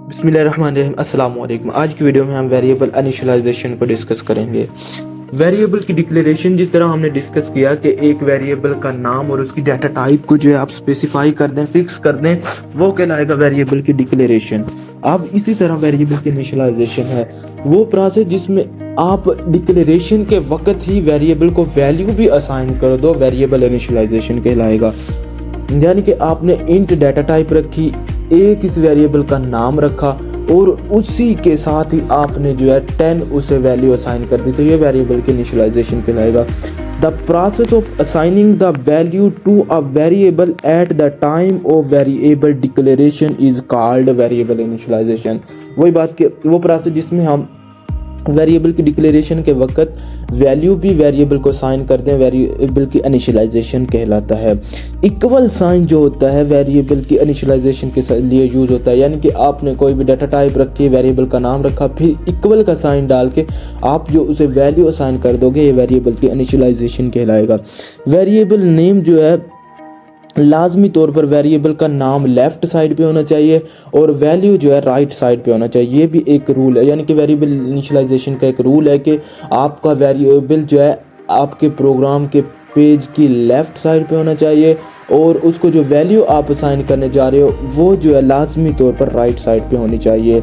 बिस्मिल्लाहिर्रहमानिर्रहीम, अस्सलाम वालेकुम। आज की वीडियो में हम वेरिएबल इनिशियलाइजेशन को डिस्कस करेंगे। वेरिएबल की डिक्लेरेशन, जिस तरह हमने डिस्कस किया कि एक वेरिएबल का नाम और उसकी डाटा टाइप को जो है आप स्पेसिफाई कर दें, फिक्स कर दें, वो कहलाएगा वेरिएबल की डिक्लेरेशन। अब इसी तरह वेरिएबल की इनिशियलाइजेशन है वो प्रोसेस जिसमें आप डिक्लेरेशन के वक्त ही वेरिएबल को वैल्यू भी असाइन कर दो, वेरिएबल इनिशियलाइजेशन कहलाएगा। यानी कि आपने इंट डाटा टाइप रखी, एक इस वेरिएबल का नाम रखा और उसी के साथ ही आपने जो है 10 उसे वैल्यू असाइन कर दी, तो ये वेरिएबल की इनिशियलाइजेशन कहलाएगा। The process of assigning the value to a variable at the time of variable declaration is called variable initialisation. वही बात के वो प्रोसेस जिसमें हम वेरिएबल की डिक्लेरेशन के वक्त वैल्यू भी वेरिएबल को साइन कर दें, वेरिएबल की इनिशियलाइजेशन कहलाता है। इक्वल साइन जो होता है वेरिएबल की इनिशियलाइजेशन के लिए यूज होता है। यानी कि आपने कोई भी डाटा टाइप रखी, वेरिएबल का नाम रखा, फिर इक्वल का साइन डाल के आप जो उसे वैल्यू असाइन कर दोगे, ये वेरिएबल की इनिशियलाइजेशन कहलाएगा। वेरिएबल नेम जो है लाजमी तौर पर वेरिएबल का नाम लेफ्ट साइड पे होना चाहिए और वैल्यू जो है राइट साइड पे होना चाहिए। ये भी एक रूल है, यानी कि वेरिएबल इनिशियलाइजेशन का एक रूल है कि आपका वेरिएबल जो है आपके प्रोग्राम के पेज की लेफ्ट साइड पे होना चाहिए और उसको जो वैल्यू आप असाइन करने जा रहे हो वो जो है लाजमी तौर पर राइट साइड पे होनी चाहिए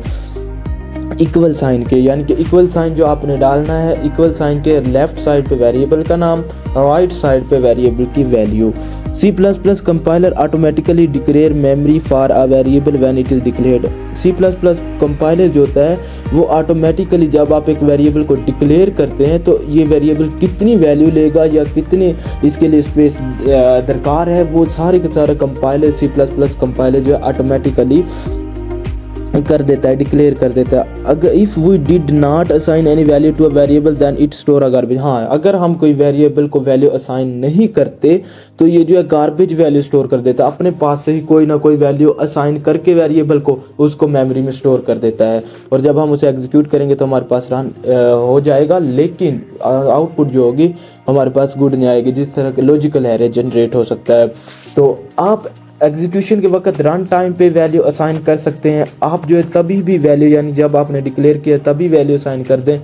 इक्वल साइन के। यानी कि इक्वल साइन जो आपने डालना है, इक्वल साइन के लेफ्ट साइड पे वेरिएबल का नाम, राइट साइड पे वेरिएबल की value. C++ compiler automatically declare memory for a variable when it is declared. C++ compiler जो होता है वो ऑटोमेटिकली जब आप एक वेरिएबल को डिक्लेयर करते हैं तो ये वेरिएबल कितनी वैल्यू लेगा या कितनी इसके लिए स्पेस दरकार है, वो सारे के सारे कंपाइलर C++ कंपाइलर जो है ऑटोमेटिकली कर देता है, डिक्लेयर कर देता है। अगर if we did not assign any value to a variable then it store a garbage. हाँ, अगर हम कोई वेरिएबल को वैल्यू असाइन नहीं करते तो ये जो है गार्बेज वैल्यू स्टोर कर देता है, अपने पास से ही कोई ना कोई वैल्यू असाइन करके वेरिएबल को उसको मेमोरी में स्टोर कर देता है और जब हम उसे एग्जीक्यूट करेंगे तो हमारे पास रन हो जाएगा, लेकिन आउटपुट जो होगी हमारे पास गुड नहीं आएगी, जिस तरह के लॉजिकल एरर जनरेट हो सकता है। तो आप एग्जीक्यूशन के वक्त रन टाइम पे वैल्यू असाइन कर सकते हैं। आप जो है तभी भी वैल्यू, यानी जब आपने डिक्लेयर किया तभी वैल्यू असाइन कर दें,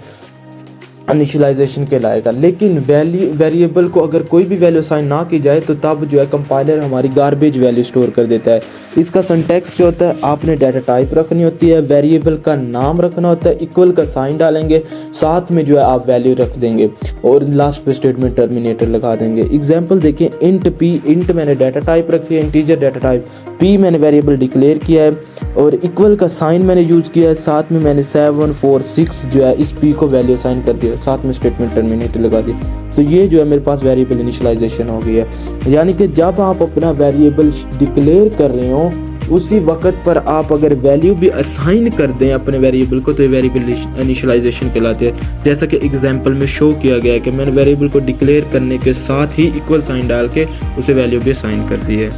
इनिशियलाइजेशन कहलाएगा। लेकिन वेरिएबल को अगर कोई भी वैल्यू असाइन ना की जाए तो तब जो है कंपाइलर हमारी गार्बेज वैल्यू स्टोर कर देता है। इसका सिंटैक्स जो होता है, आपने डाटा टाइप रखनी होती है, वेरिएबल का नाम रखना होता है, इक्वल का साइन डालेंगे, साथ में जो है आप वैल्यू रख देंगे और लास्ट पे स्टेटमेंट टर्मिनेटर लगा देंगे। एग्जाम्पल देखिए, इंट पी, इंट मैंने डाटा टाइप रखी है, इंटीजर डाटा टाइप, पी मैंने वेरिएबल डिक्लेयर किया है और इक्वल का साइन मैंने यूज़ किया है, साथ में मैंने 746 जो है इस पी को वैल्यू असाइन कर दिया, साथ में स्टेटमेंट टर्मिनेटर लगा दी। तो ये जो है मेरे पास वेरिएबल इनिशियलाइजेशन हो गई है। यानी कि जब आप अपना वेरिएबल डिक्लेयर कर रहे हो उसी वक्त पर आप अगर वैल्यू भी असाइन कर दें अपने वेरिएबल को तो ये वेरिएबल इनिशियलाइजेशन कहलाते हैं। जैसा कि एग्जांपल में शो किया गया है कि मैंने वेरिएबल को डिक्लेयर करने के साथ ही इक्वल साइन डाल के उसे वैल्यू भी असाइन कर दी है।